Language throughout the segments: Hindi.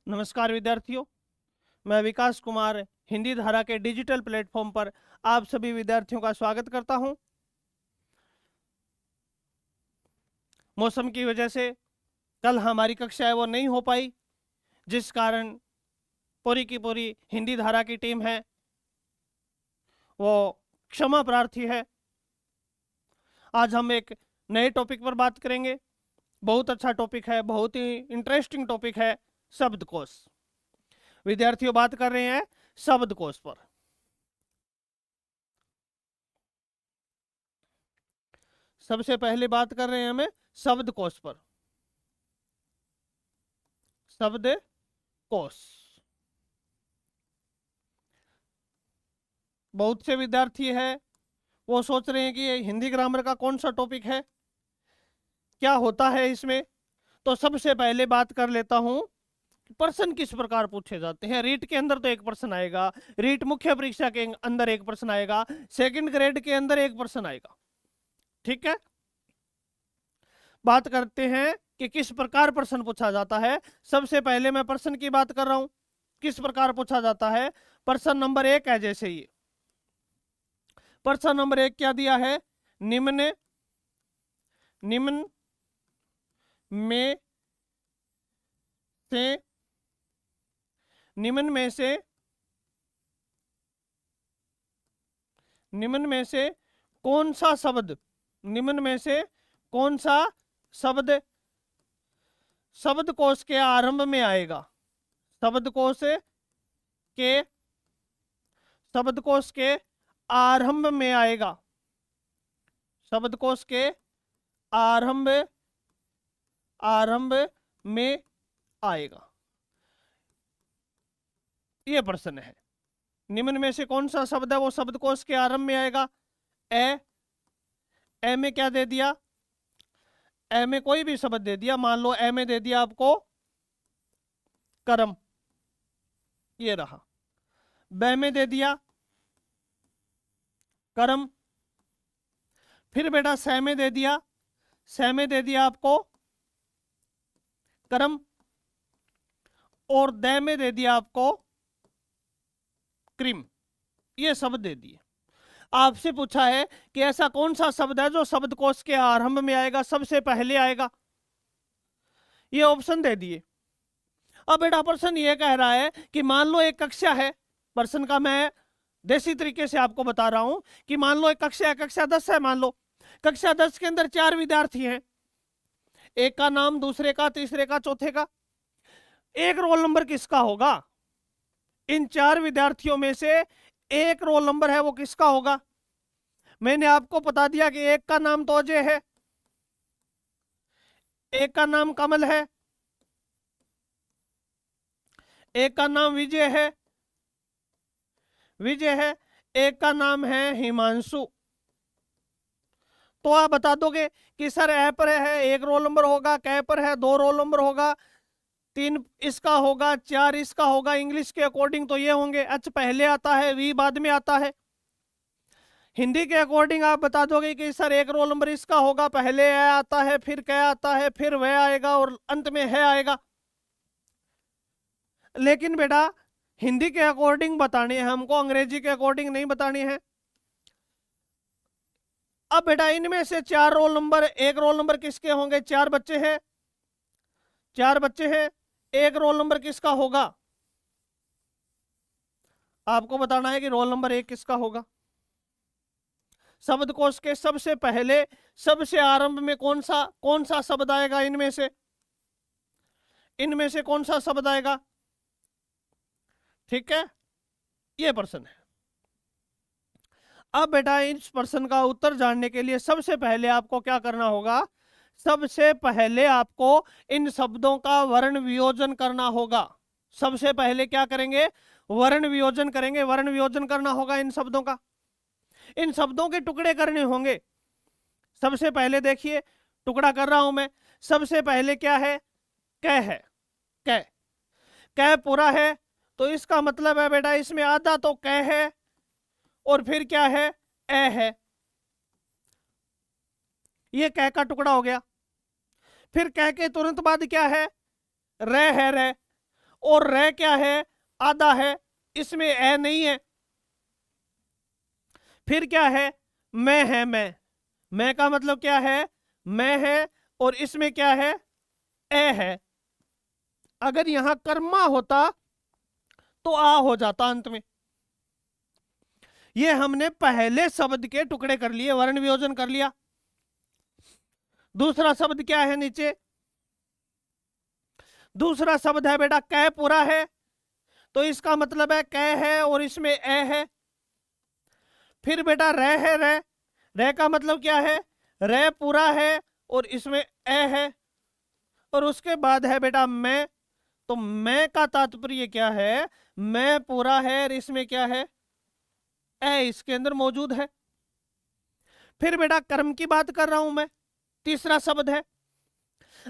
नमस्कार विद्यार्थियों, मैं विकास कुमार हिंदी धारा के डिजिटल प्लेटफॉर्म पर आप सभी विद्यार्थियों का स्वागत करता हूं। मौसम की वजह से कल हमारी कक्षा है वो नहीं हो पाई, जिस कारण पूरी की पूरी हिंदी धारा की टीम है वो क्षमा प्रार्थी है। आज हम एक नए टॉपिक पर बात करेंगे। बहुत अच्छा टॉपिक है, बहुत ही इंटरेस्टिंग टॉपिक है, शब्दकोश। विद्यार्थियों, बात कर रहे हैं शब्दकोश पर। सबसे पहले बात कर रहे हैं हमें शब्दकोश पर। शब्दकोश। बहुत से विद्यार्थी है वो सोच रहे हैं कि ये हिंदी ग्रामर का कौन सा टॉपिक है, क्या होता है इसमें। तो सबसे पहले बात कर लेता हूं प्रश्न किस प्रकार पूछे जाते हैं। रीट के अंदर तो एक प्रश्न आएगा, रीट मुख्य परीक्षा के अंदर एक प्रश्न आएगा, सेकंड ग्रेड के अंदर एक प्रश्न आएगा। ठीक है, बात करते हैं कि किस प्रकार प्रश्न पूछा जाता है। सबसे पहले मैं प्रश्न की बात कर रहा हूं, किस प्रकार पूछा जाता है। प्रश्न नंबर 1 है, जैसे ये प्रश्न नंबर 1 क्या दिया है, निम्न में से निम्न में से कौन सा शब्द, निम्न में से कौन सा शब्द शब्दकोश के आरंभ में आएगा। शब्दकोश के आरंभ में आएगा। शब्दकोश के आरंभ में आएगा, ये प्रश्न है। निम्न में से कौन सा शब्द है वो शब्दकोश के आरंभ में आएगा। ए में क्या दे दिया, ए में कोई भी शब्द दे दिया। मान लो ए में दे दिया आपको कर्म, ये रहा। ब में दे दिया कर्म। फिर बेटा स में दे दिया, आपको कर्म। और द में दे दिया आपको क्रिम, ये शब्द दे दिए। आपसे पूछा है कि ऐसा कौन सा शब्द है जो शब्दकोश के आरंभ में आएगा, सबसे पहले आएगा। ये ऑप्शन दे दिए। अब बेटा प्रश्न ये कह रहा है कि मान लो एक कक्षा है, प्रश्न का मैं देसी तरीके से आपको बता रहा हूं कि मान लो एक कक्षा है, कक्षा 10 है। मान लो कक्षा 10 के अंदर 4 विद्यार्थी हैं, एक का नाम, दूसरे का, तीसरे का, चौथे का। एक रोल नंबर किसका होगा। इन 4 विद्यार्थियों में से एक रोल नंबर है वो किसका होगा। मैंने आपको बता दिया कि एक का नाम तो अजय है, एक का नाम कमल है, एक का नाम विजय है, एक का नाम है हिमांशु। तो आप बता दोगे कि सर ए पर है 1 रोल नंबर होगा, कै पर है 2 रोल नंबर होगा, 3 इसका होगा, 4 इसका होगा। इंग्लिश के अकॉर्डिंग तो ये होंगे, एच पहले आता है, वी बाद में आता है। हिंदी के अकॉर्डिंग आप बता दोगे कि सर 1 रोल नंबर इसका होगा, पहले ए आता है, फिर कै आता है, फिर वह आएगा और अंत में है आएगा। लेकिन बेटा हिंदी के अकॉर्डिंग बतानी है हमको, अंग्रेजी के अकॉर्डिंग नहीं बतानी है। अब बेटा इनमें से 4 रोल नंबर, 1 रोल नंबर किसके होंगे। 4 बच्चे हैं, 4 बच्चे हैं, 1 रोल नंबर किसका होगा। आपको बताना है कि रोल नंबर 1 किसका होगा। शब्दकोश के सबसे पहले, सबसे आरंभ में कौन सा शब्द आएगा। इनमें से कौन सा शब्द आएगा। ठीक है, ये प्रश्न है। अब बेटा इस प्रश्न का उत्तर जानने के लिए सबसे पहले आपको क्या करना होगा। सबसे पहले आपको इन शब्दों का वर्ण वियोजन करना होगा। सबसे पहले क्या करेंगे, वर्ण वियोजन करेंगे। वर्ण वियोजन करना होगा इन शब्दों का, इन शब्दों के टुकड़े करने होंगे। सबसे पहले देखिए टुकड़ा कर रहा हूं मैं। सबसे पहले क्या है, कै है। कै पूरा है तो इसका मतलब है बेटा इसमें आधा तो कै है और फिर क्या है, ए है। ये कै का टुकड़ा हो गया। फिर कै के तुरंत बाद क्या है, रे है। रे और रे क्या है, आधा है, इसमें ए नहीं है। फिर क्या है, मैं है, मैं का मतलब क्या है, मैं है, और इसमें क्या है, ए है। अगर यहां कर्मा होता तो आ हो जाता अंत में। ये हमने पहले शब्द के टुकड़े कर लिए, वर्ण वियोजन कर लिया। दूसरा शब्द क्या है नीचे, दूसरा शब्द है बेटा कै पूरा है, तो इसका मतलब है कै है और इसमें ए है। फिर बेटा रे है, रे का मतलब क्या है, रे पूरा है और इसमें ए है। और उसके बाद है बेटा मैं, तो मैं का तात्पर्य क्या है, मैं पूरा है और इसमें क्या है, ए इसके अंदर मौजूद है। फिर बेटा कर्म की बात कर रहा हूं मैं, तीसरा शब्द है।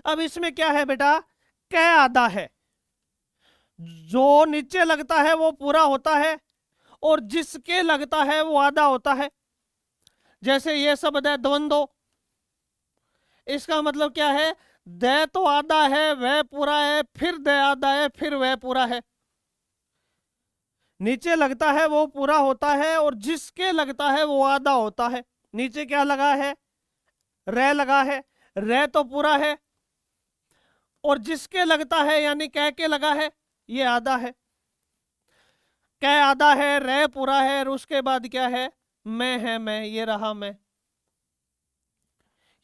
अब इसमें क्या है बेटा, कै आधा है, जो नीचे लगता है वो पूरा होता है और जिसके लगता है वो आधा होता है। जैसे ये शब्द है द्वंद्व, इसका मतलब क्या है, दे तो आधा है, वह पूरा है, फिर दे आधा है, फिर वह पूरा है। नीचे लगता है वो पूरा होता है और जिसके लगता है वो आधा होता है। नीचे क्या लगा है, रे लगा है, रे तो पूरा है और जिसके लगता है यानी कह के लगा है, ये आधा है। कह आधा है, रे पूरा है और उसके बाद क्या है, मैं है, मैं, ये रहा मैं।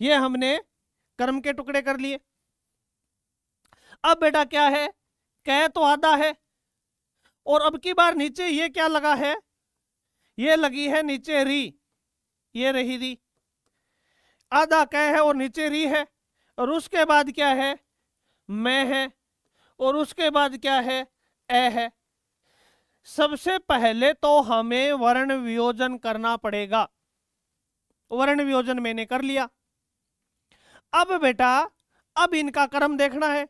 ये हमने कर्म के टुकड़े कर लिए। अब बेटा क्या है, कह तो आधा है और अब की बार नीचे ये क्या लगा है, ये लगी है नीचे री, ये रही री। आधा कह है और नीचे री है और उसके बाद क्या है, मैं है और उसके बाद क्या है, ए है। सबसे पहले तो हमें वर्ण वियोजन करना पड़ेगा। वर्ण वियोजन मैंने कर लिया। अब बेटा अब इनका क्रम देखना है,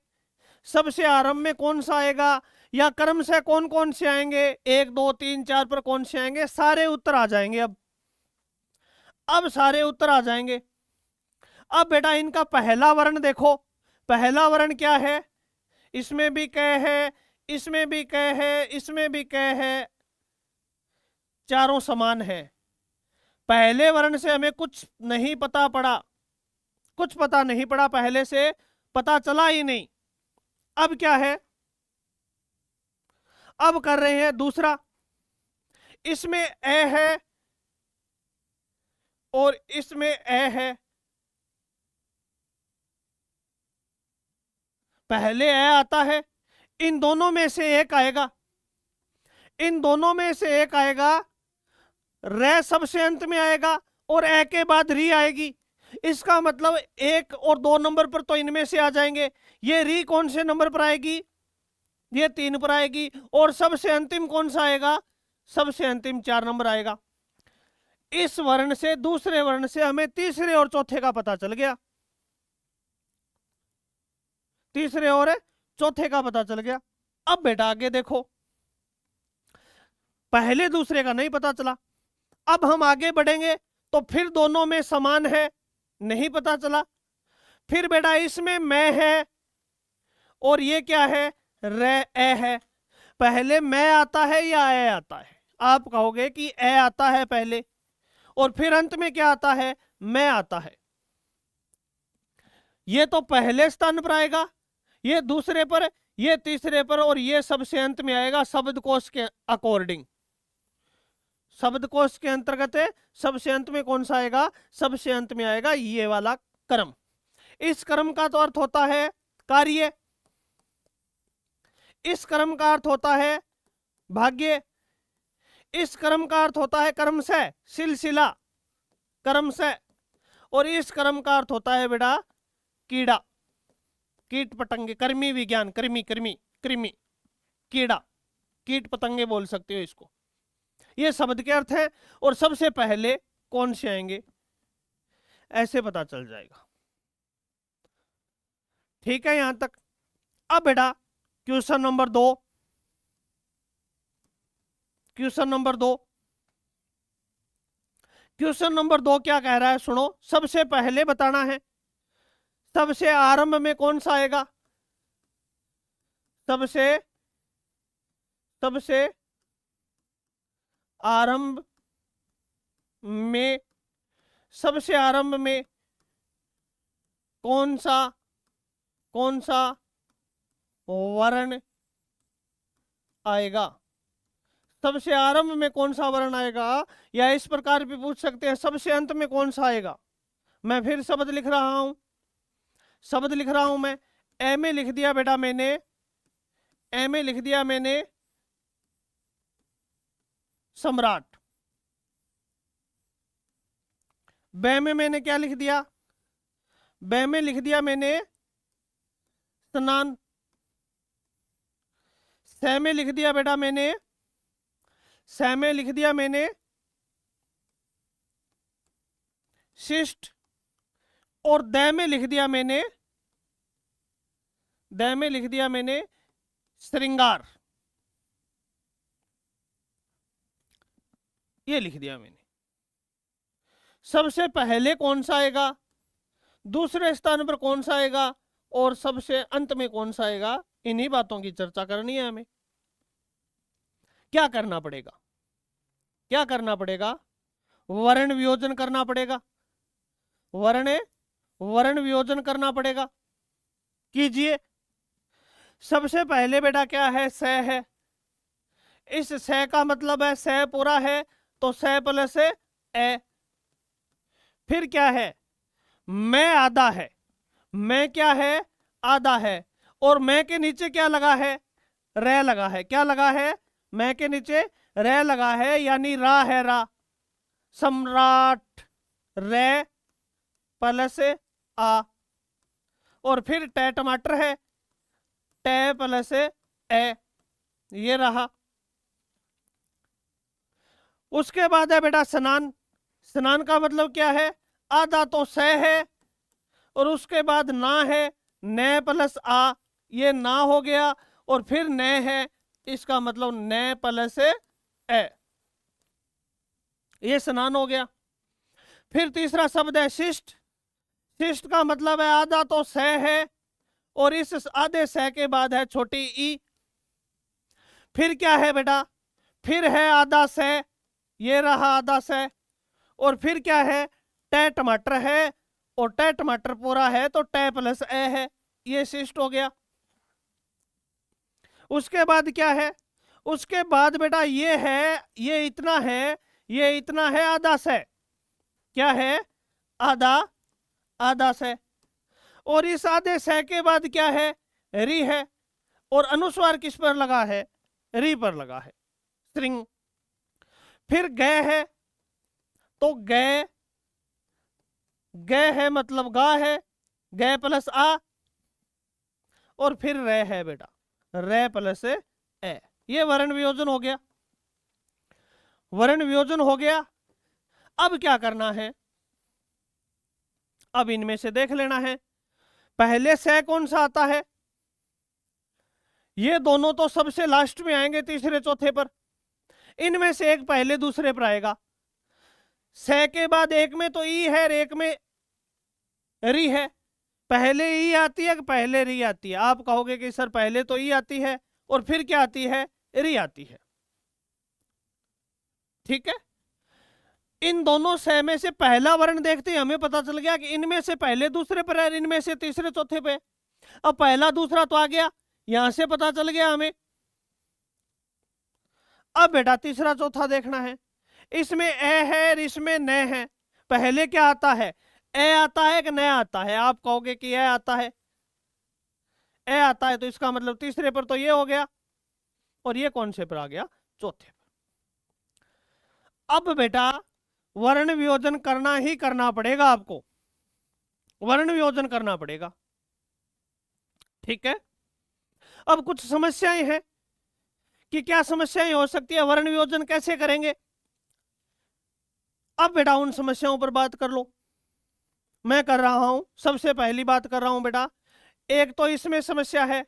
सबसे आरंभ में कौन सा आएगा या क्रम से कौन कौन से आएंगे, 1 2 3 4 पर कौन से आएंगे, सारे उत्तर आ जाएंगे। अब सारे उत्तर आ जाएंगे। अब बेटा इनका पहला वर्ण देखो, पहला वर्ण क्या है, इसमें भी क है, इसमें भी क है, इसमें भी क है, चारों समान है। पहले वर्ण से हमें कुछ नहीं पता पड़ा, कुछ पता नहीं पड़ा, पहले से पता चला ही नहीं। अब क्या है, अब कर रहे हैं दूसरा, इसमें ए है और इसमें ए है। पहले ए आता है, इन दोनों में से एक आएगा, इन दोनों में से एक आएगा, रे सबसे अंत में आएगा और ए के बाद री आएगी। इसका मतलब 1 और 2 नंबर पर तो इनमें से आ जाएंगे। ये री कौन से नंबर पर आएगी, ये 3 पर आएगी और सबसे अंतिम कौन सा आएगा, सबसे अंतिम 4 नंबर आएगा। इस वर्ण से दूसरे वर्ण से हमें तीसरे और चौथे का पता चल गया, तीसरे और चौथे का पता चल गया। अब बेटा आगे देखो, पहले दूसरे का नहीं पता चला, अब हम आगे बढ़ेंगे तो फिर दोनों में समान है, नहीं पता चला। फिर बेटा इसमें मैं है और ये क्या है, रे ए है। पहले मैं आता है या ए आता है, आप कहोगे कि ए आता है पहले और फिर अंत में क्या आता है, मैं आता है। ये तो पहले स्थान पर आएगा, ये दूसरे पर, ये तीसरे पर और ये सबसे अंत में आएगा शब्दकोश के अकॉर्डिंग। शब्दकोश के अंतर्गत है, सबसे अंत में कौन सा आएगा, सबसे अंत में आएगा ये वाला कर्म। इस कर्म का तो अर्थ होता है कार्य, इस कर्म का अर्थ होता है भाग्य, इस कर्म का अर्थ होता है कर्म से सिलसिला, कर्म से, और इस कर्म का अर्थ होता है बेटा कीड़ा, कीट पतंगे, कर्मी विज्ञान, कर्मी कर्मी कृमि, कीड़ा, कीट पतंगे बोल सकते हो इसको। ये शब्द के अर्थ है और सबसे पहले कौन से आएंगे ऐसे पता चल जाएगा। ठीक है यहां तक। अब बेटा question number 2, question number 2, question number 2 क्या कह रहा है सुनो। सबसे पहले बताना है, सबसे आरंभ में कौन सा आएगा, सबसे सबसे आरंभ में, सबसे आरंभ में कौन सा वर्ण आएगा, सबसे आरंभ में कौन सा वर्ण आएगा, या इस प्रकार भी पूछ सकते हैं सबसे अंत में कौन सा आएगा। मैं फिर शब्द लिख रहा हूं, शब्द लिख रहा हूं मैं। ए में लिख दिया बेटा मैंने, ए में लिख दिया मैंने सम्राट। बे में मैंने क्या लिख दिया, बे में लिख दिया मैंने स्नान। से में लिख दिया बेटा मैंने, से में लिख दिया मैंने शिष्ट। और द में लिख दिया मैंने, द में लिख दिया मैंने श्रृंगार। ये लिख दिया मैंने। सबसे पहले कौन सा आएगा, दूसरे स्थान पर कौन सा आएगा, और सबसे अंत में कौन सा आएगा, इन्हीं बातों की चर्चा करनी है हमें। क्या करना पड़ेगा, क्या करना पड़ेगा, वर्ण वियोजन करना पड़ेगा, वर्ण वियोजन करना पड़ेगा। कीजिए। सबसे पहले बेटा क्या है, स है। इस स का मतलब है स पूरा है, तो स प्लस ए। फिर क्या है, मैं आधा है, मैं क्या है, आधा है। और मैं के नीचे क्या लगा है, रे लगा है। क्या लगा है, मैं के नीचे रे लगा है, यानी रा है, रा। सम्राट, रे प्लस आ। और फिर टे टमाटर है, टे प्लस ए, ये रहा। उसके बाद है बेटा स्नान। स्नान का मतलब क्या है, आधा तो स है, और उसके बाद ना है, न प्लस आ, ये ना हो गया। और फिर न है, इसका मतलब न प्लस ए, ये स्नान हो गया। फिर तीसरा शब्द है शिष्ट। शिष्ट का मतलब है आधा तो स है, और इस आधे स के बाद है छोटी ई। फिर क्या है बेटा, फिर है आधा स, ये रहा आधा स। और फिर क्या है, टे टमाटर है, और टे टमाटर पूरा है, तो टे प्लस ए है, ये शिष्ट हो गया। उसके बाद क्या है, उसके बाद बेटा ये है, ये इतना है, ये इतना है आधा से। क्या है, आधा, आधा से। और इस आधे से के बाद क्या है, री है। और अनुस्वार किस पर लगा है, री पर लगा है, स्त्रिंग। फिर गए है, तो गए, गए है मतलब गा है, गए प्लस आ। और फिर रे है बेटा, रे प्लस ए, ये वर्ण वियोजन हो गया, वर्ण वियोजन हो गया। अब क्या करना है, अब इनमें से देख लेना है। पहले से कौन सा आता है, ये दोनों तो सबसे लास्ट में आएंगे, तीसरे चौथे पर। इनमें से एक पहले दूसरे पर आएगा। से के बाद एक में तो ई है, और एक में री है। पहले ई आती है कि पहले री आती है, आप कहोगे कि सर पहले तो ई आती है, और फिर क्या आती है, री आती है। ठीक है, इन दोनों से में से पहला वर्ण देखते ही हमें पता चल गया कि इनमें से पहले दूसरे पर है, इनमें से तीसरे चौथे पे। अब पहला दूसरा तो आ गया, यहां से पता चल गया हमें। अब बेटा तीसरा चौथा देखना है। इसमें ए है और इसमें न है। पहले क्या आता है, ए आता है कि न आता है, आप कहोगे कि ए आता है, ए आता है, तो इसका मतलब तीसरे पर तो ये हो गया, और ये कौन से पर आ गया, चौथे पर। अब बेटा वर्ण वियोजन करना ही करना पड़ेगा आपको, वर्ण वियोजन करना पड़ेगा। ठीक है, अब कुछ समस्याएं हैं कि क्या समस्याएं हो सकती है, वर्ण वियोजन कैसे करेंगे। अब बेटा उन समस्याओं पर बात कर लो, मैं कर रहा हूं। सबसे पहली बात कर रहा हूं बेटा, एक तो इसमें समस्या है,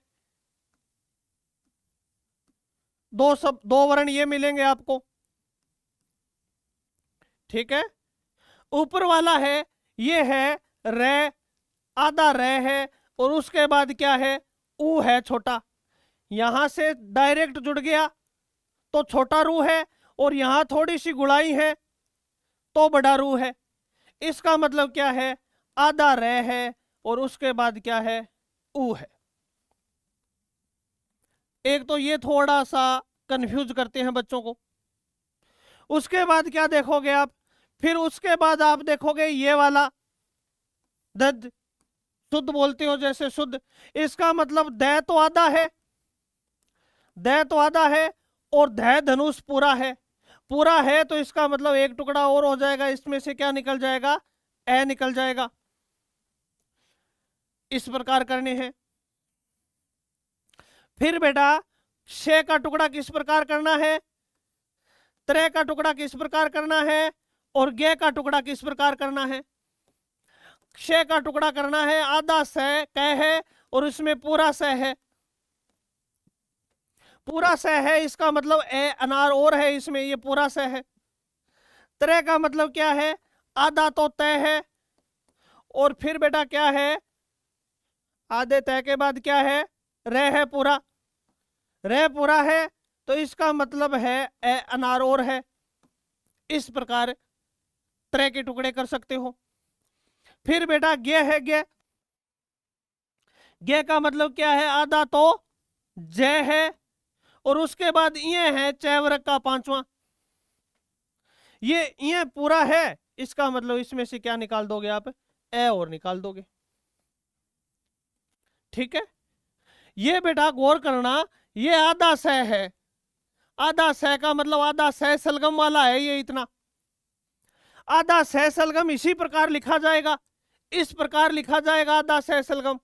दो वर्ण ये मिलेंगे आपको। ठीक है, ऊपर वाला है, ये है रे, आधा रे है, और उसके बाद क्या है, ऊ है छोटा, यहां से डायरेक्ट जुड़ गया, तो छोटा रू है, और यहां थोड़ी सी गुड़ाई है तो बड़ा रू है। इसका मतलब क्या है, आधा रे है और उसके बाद क्या है, ऊ है। एक तो ये थोड़ा सा कंफ्यूज करते हैं बच्चों को। उसके बाद क्या देखोगे आप, फिर उसके बाद आप देखोगे ये वाला दद, शुद्ध बोलते हो जैसे शुद्ध, इसका मतलब दै तो आधा है, दै तो आधा है, और दै धनुष पूरा है। पूरा है तो इसका मतलब एक टुकड़ा और हो जाएगा, इसमें से क्या निकल जाएगा, ए निकल जाएगा। इस प्रकार करने हैं। फिर बेटा शे का टुकड़ा किस प्रकार करना है, त्रे का टुकड़ा किस प्रकार करना है, और गे का टुकड़ा किस प्रकार करना है। शे का टुकड़ा करना है, आधा स क है और इसमें पूरा स है, पूरा स है, इसका मतलब ए अनार और है इसमें, ये पूरा स है। त्रे का मतलब क्या है, आधा तो तय है, और फिर बेटा क्या है, आधे तय के बाद क्या है, रे है पूरा, रे पूरा है तो इसका मतलब है ए अनार और है। इस प्रकार त्रे के टुकड़े कर सकते हो। फिर बेटा गे है, गे, गे का मतलब क्या है, आधा तो जय है, और उसके बाद ये है चय वर्ग का पांचवा, ये पूरा है, इसका मतलब इसमें से क्या निकाल दोगे आप, ए और निकाल दोगे। ठीक है, ये बेटा गौर करना, ये आधा स है, आधा स का मतलब आधा स सलगम वाला है, ये इतना आधा स सलगम इसी प्रकार लिखा जाएगा, इस प्रकार लिखा जाएगा आधा स सलगम।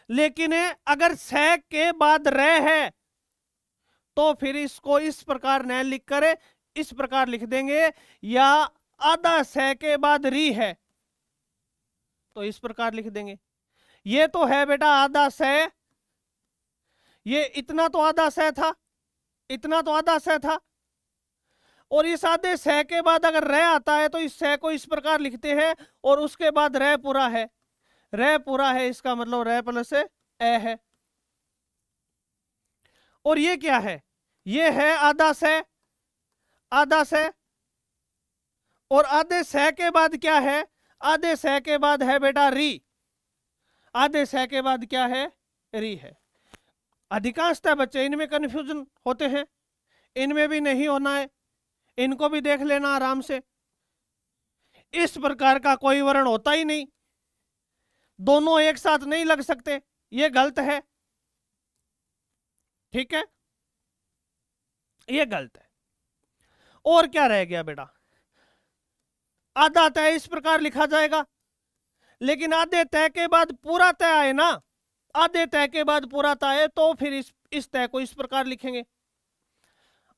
लेकिन अगर स के बाद रे है तो फिर इसको इस प्रकार न लिख कर इस प्रकार लिख देंगे, या आधा स के बाद री है तो इस प्रकार लिख देंगे। ये तो है बेटा आधा स, ये इतना तो आधा स था, इतना तो आधा स था, और इस आधे स के बाद अगर रह आता है तो इस स को इस प्रकार लिखते हैं, और उसके बाद रह पूरा है, रह पूरा है, इसका मतलब रह प्लस ए है। और ये क्या है, ये है आधा स, आधा स, और आधे स के बाद क्या है, आधे स के बाद है बेटा री, आधे स के बाद क्या है, री है। अधिकांशतः बच्चे इनमें कंफ्यूजन होते हैं, इनमें भी नहीं होना है, इनको भी देख लेना आराम से। इस प्रकार का कोई वर्ण होता ही नहीं, दोनों एक साथ नहीं लग सकते, ये गलत है। ठीक है, ये गलत है। और क्या रह गया बेटा, आधा तय इस प्रकार लिखा जाएगा, लेकिन आधे तय के बाद पूरा तय आए ना, आधे तय के बाद पूरा तय है तो फिर इस तय को इस प्रकार लिखेंगे,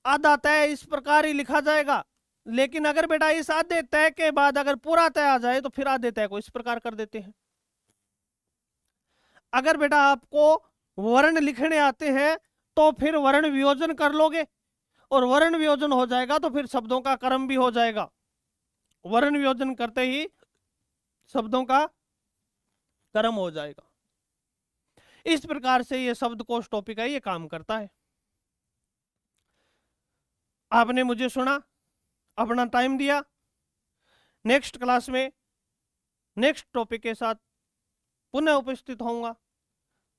आधा तय इस प्रकार ही लिखा जाएगा। लेकिन अगर बेटा इस आधे तय के बाद अगर पूरा तय आ जाए तो फिर आधे तय को इस प्रकार कर देते हैं। अगर बेटा आपको वर्ण लिखने आते हैं तो फिर वर्ण वियोजन कर लोगे, और वर्ण वियोजन हो जाएगा तो फिर शब्दों का क्रम भी हो जाएगा। वर्ण वियोजन करते ही शब्दों का क्रम हो जाएगा। इस प्रकार से ये शब्दकोश टॉपिक है, ये काम करता है। आपने मुझे सुना, अपना टाइम दिया। नेक्स्ट क्लास में नेक्स्ट टॉपिक के साथ पुनः उपस्थित होऊंगा।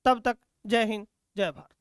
तब तक जय हिंद, जय भारत।